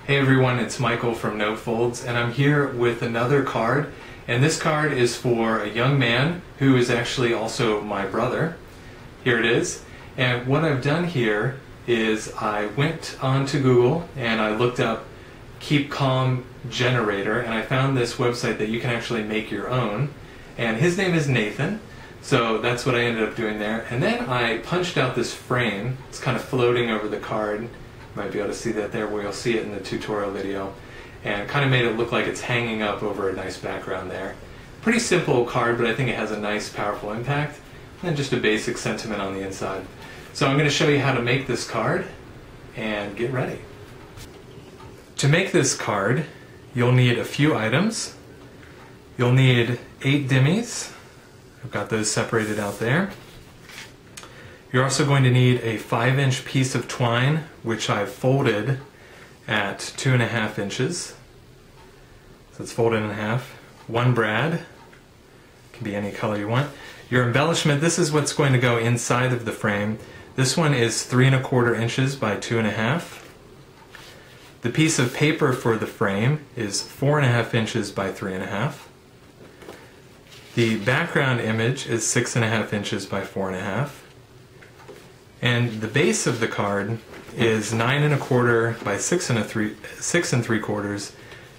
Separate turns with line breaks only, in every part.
Hey everyone, it's Michael from No Folds, and I'm here with another card. And this card is for a young man who is actually also my brother. Here it is. And what I've done here is I went onto Google and I looked up Keep Calm Generator, and I found this website that you can actually make your own. And his name is Nathan, so that's what I ended up doing there. And then I punched out this frame. It's kind of floating over the card. You might be able to see that there, where you'll see it in the tutorial video. And kind of made it look like it's hanging up over a nice background there. Pretty simple card, but I think it has a nice, powerful impact. And just a basic sentiment on the inside. So I'm going to show you how to make this card, and get ready. To make this card, you'll need a few items. You'll need 8 dimmies. I've got those separated out there. You're also going to need a 5-inch piece of twine, which I've folded at 2.5 inches. So it's folded in half. 1 brad, can be any color you want. Your embellishment, this is what's going to go inside of the frame. This one is 3.25 inches by 2.5. The piece of paper for the frame is 4.5 inches by 3.5. The background image is 6.5 inches by 4.5. And the base of the card is 9.25 by 6.75,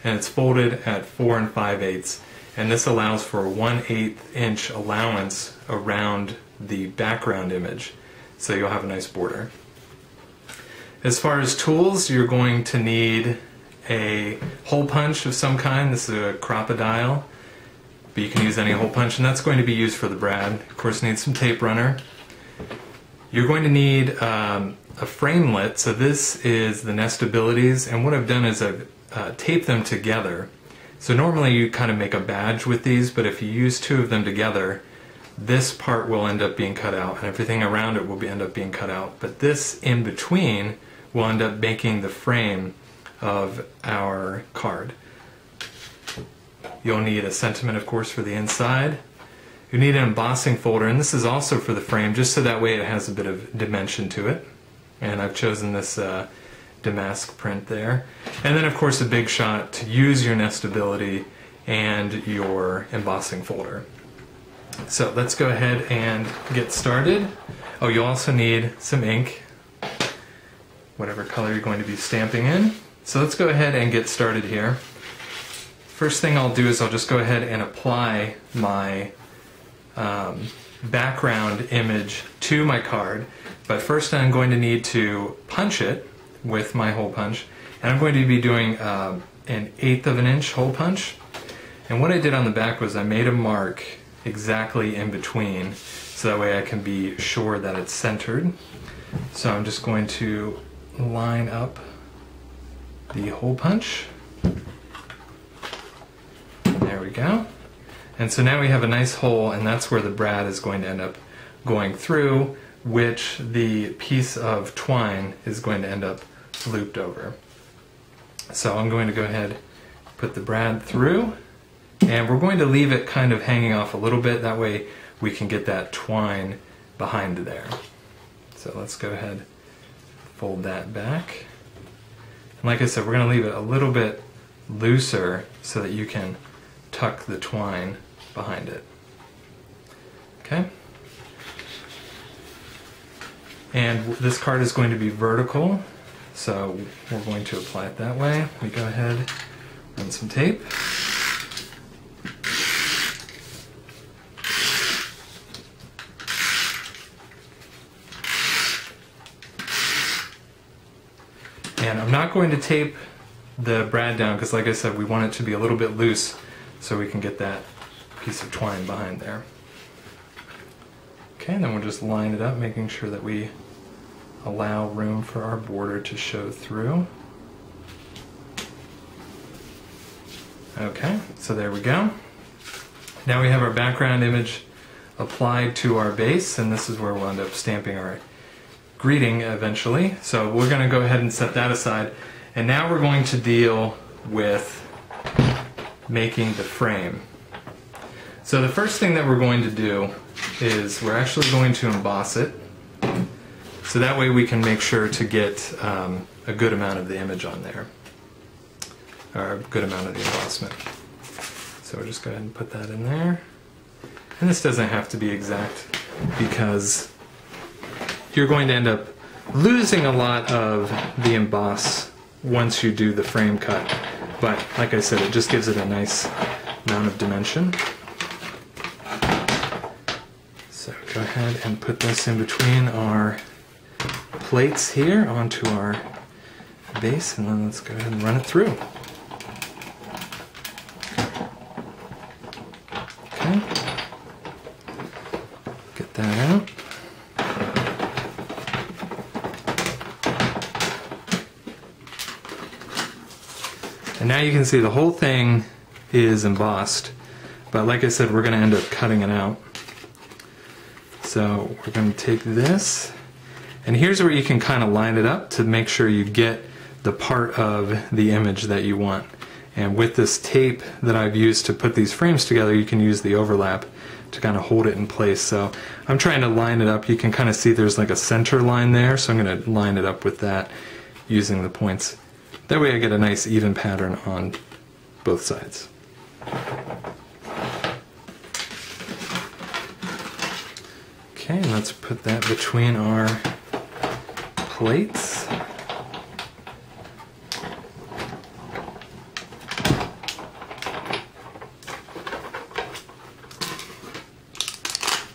and it's folded at 4 5/8. And this allows for a 1/8 inch allowance around the background image, so you'll have a nice border. As far as tools, you're going to need a hole punch of some kind. This is a crocodile, but you can use any hole punch, and that's going to be used for the brad. Of course, you need some tape runner. You're going to need a framelit. So this is the nestabilities, and what I've done is I've taped them together. So normally you kind of make a badge with these, but if you use 2 of them together, this part will end up being cut out, and everything around it will end up being cut out. But this in between will end up making the frame of our card. You'll need a sentiment, of course, for the inside. You need an embossing folder, and this is also for the frame, just so that way it has a bit of dimension to it. And I've chosen this damask print there. And then, of course, a big shot to use your nestability and your embossing folder. So let's go ahead and get started. Oh, you'll also need some ink, whatever color you're going to be stamping in. So let's go ahead and get started here. First thing I'll do is I'll just go ahead and apply my background image to my card, but first I'm going to need to punch it with my hole punch, and I'm going to be doing an 1/8 of an inch hole punch. And what I did on the back was I made a mark exactly in between, so that way I can be sure that it's centered. So I'm just going to line up the hole punch. There we go. And so now we have a nice hole, and that's where the brad is going to end up going through, which the piece of twine is going to end up looped over. So I'm going to go ahead and put the brad through, and we're going to leave it kind of hanging off a little bit, that way we can get that twine behind there. So let's go ahead, fold that back. And like I said, we're going to leave it a little bit looser so that you can tuck the twine behind it. Okay? And this card is going to be vertical, so we're going to apply it that way. We go ahead, run some tape. And I'm not going to tape the brad down because, like I said, we want it to be a little bit loose so we can get that piece of twine behind there. Okay, and then we'll just line it up, making sure that we allow room for our border to show through. Okay, so there we go. Now we have our background image applied to our base, and this is where we'll end up stamping our greeting eventually. So we're going to go ahead and set that aside, and now we're going to deal with making the frame. So the first thing that we're going to do is we're actually going to emboss it, so that way we can make sure to get a good amount of the image on there. or a good amount of the embossment. So we'll just go ahead and put that in there. And this doesn't have to be exact because you're going to end up losing a lot of the emboss once you do the frame cut. But like I said, it just gives it a nice amount of dimension. So go ahead and put this in between our plates here onto our base, and then let's go ahead and run it through. Okay. Get that out. And now you can see the whole thing is embossed, but like I said, we're going to end up cutting it out. So we're going to take this, and here's where you can kind of line it up to make sure you get the part of the image that you want. And with this tape that I've used to put these frames together, you can use the overlap to kind of hold it in place. So I'm trying to line it up. You can kind of see there's like a center line there, so I'm going to line it up with that using the points. That way I get a nice even pattern on both sides. Okay, and let's put that between our plates.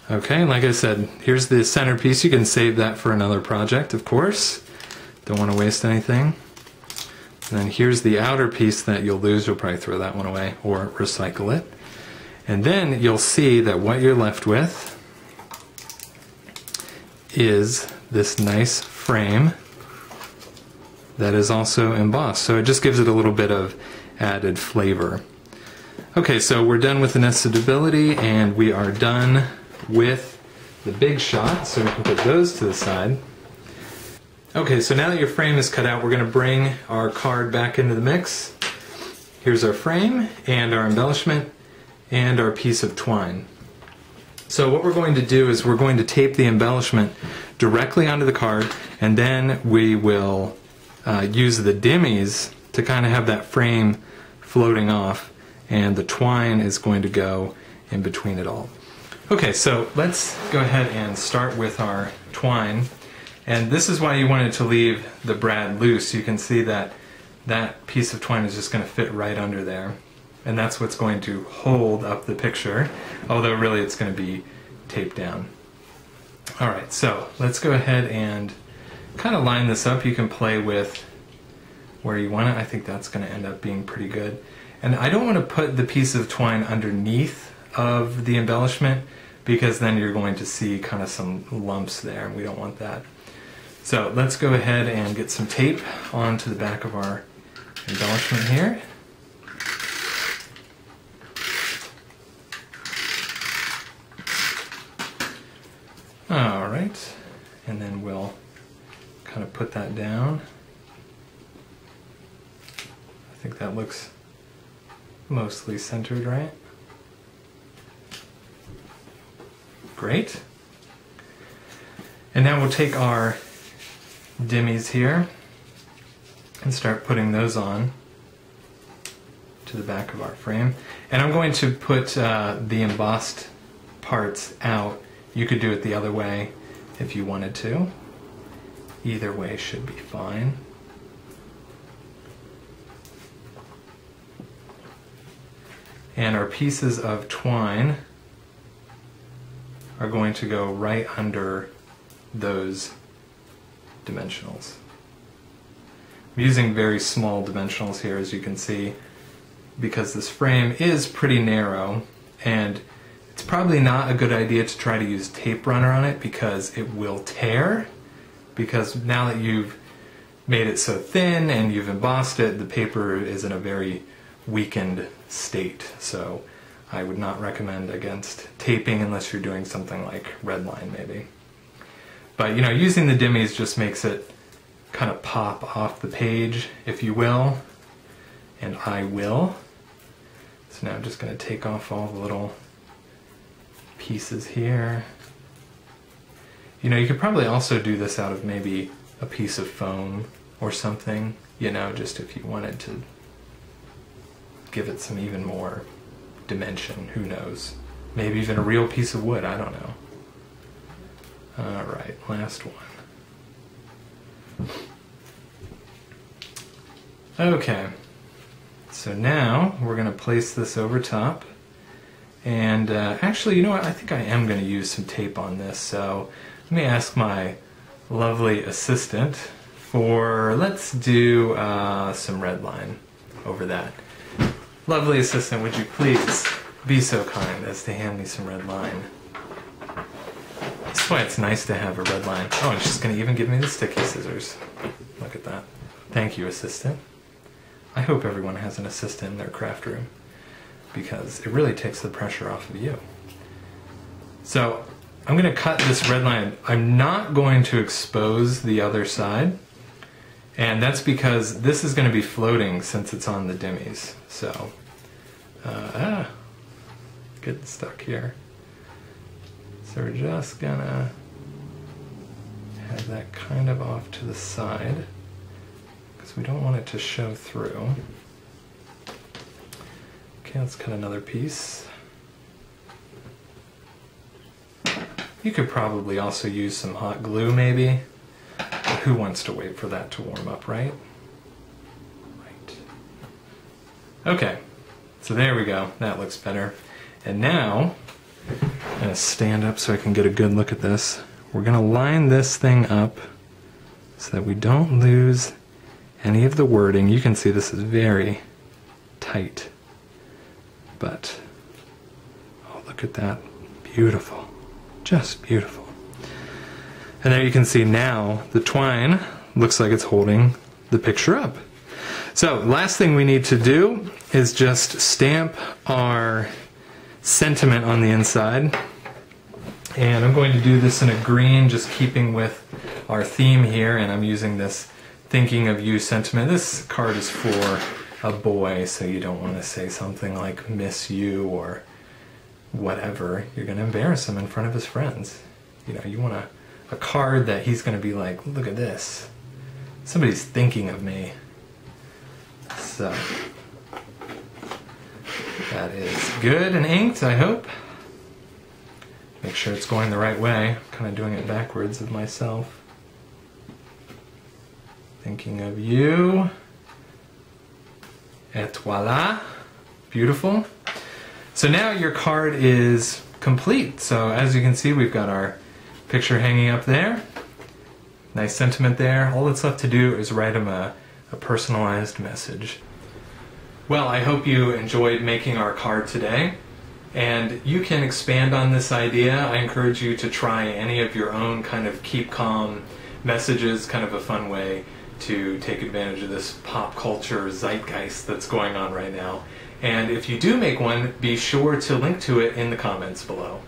Okay, like I said, here's the centerpiece. You can save that for another project, of course. Don't want to waste anything. And then here's the outer piece that you'll lose. You'll probably throw that one away or recycle it. And then you'll see that what you're left with is this nice frame that is also embossed. So it just gives it a little bit of added flavor. Okay, so we're done with the nestability, and we are done with the big shot, so we can put those to the side. Okay, so now that your frame is cut out, we're going to bring our card back into the mix. Here's our frame and our embellishment and our piece of twine. So what we're going to do is we're going to tape the embellishment directly onto the card, and then we will use the dimmies to kind of have that frame floating off, and the twine is going to go in between it all. Okay, so let's go ahead and start with our twine. And this is why you wanted to leave the brad loose. You can see that that piece of twine is just going to fit right under there. And that's what's going to hold up the picture, although really it's going to be taped down. Alright, so let's go ahead and kind of line this up. You can play with where you want it. I think that's going to end up being pretty good. And I don't want to put the piece of twine underneath of the embellishment, because then you're going to see kind of some lumps there, and we don't want that. So let's go ahead and get some tape onto the back of our embellishment here. Alright, and then we'll kind of put that down. I think that looks mostly centered, right? Great. And now we'll take our dimmies here and start putting those on to the back of our frame. And I'm going to put the embossed parts out. You could do it the other way if you wanted to. Either way should be fine. And our pieces of twine are going to go right under those dimensionals. I'm using very small dimensionals here, as you can see, because this frame is pretty narrow, and it's probably not a good idea to try to use tape runner on it because it will tear, because now that you've made it so thin and you've embossed it, the paper is in a very weakened state. So I would not recommend against taping unless you're doing something like redline maybe. But you know, using the dimmies just makes it kind of pop off the page, if you will, and I will. So now I'm just going to take off all the little pieces here. You know, you could probably also do this out of maybe a piece of foam or something, you know, just if you wanted to give it some even more dimension, who knows. Maybe even a real piece of wood, I don't know. Alright, last one. Okay, so now we're going to place this over top. And actually, you know what, I think I am going to use some tape on this, so let me ask my lovely assistant for, let's do some red line over that. Lovely assistant, would you please be so kind as to hand me some red line? That's why it's nice to have a red line. Oh, and she's going to even give me the sticky scissors. Look at that. Thank you, assistant. I hope everyone has an assistant in their craft room, because it really takes the pressure off of you. So I'm going to cut this red line. I'm not going to expose the other side, and that's because this is going to be floating since it's on the dimmies. So, getting stuck here. So we're just gonna have that kind of off to the side, because we don't want it to show through. Okay, let's cut another piece. You could probably also use some hot glue maybe, but who wants to wait for that to warm up, right? Right. Okay, so there we go, that looks better. And now, I'm gonna stand up so I can get a good look at this. We're gonna line this thing up so that we don't lose any of the wording. You can see this is very tight, but oh, look at that, beautiful, just beautiful. And there you can see now the twine looks like it's holding the picture up. So last thing we need to do is just stamp our sentiment on the inside, and I'm going to do this in a green, just keeping with our theme here, and I'm using this thinking of you sentiment. This card is for a boy, so you don't want to say something like miss you or whatever. You're going to embarrass him in front of his friends. You know, you want a card that he's going to be like, look at this, somebody's thinking of me. So that is good and inked, I hope. Make sure it's going the right way. I'm kind of doing it backwards of myself. Thinking of you. Et voila. Beautiful. So now your card is complete. So as you can see, we've got our picture hanging up there. Nice sentiment there. All that's left to do is write him a personalized message. Well, I hope you enjoyed making our card today, and you can expand on this idea. I encourage you to try any of your own kind of keep calm messages, kind of a fun way to take advantage of this pop culture zeitgeist that's going on right now. And if you do make one, be sure to link to it in the comments below.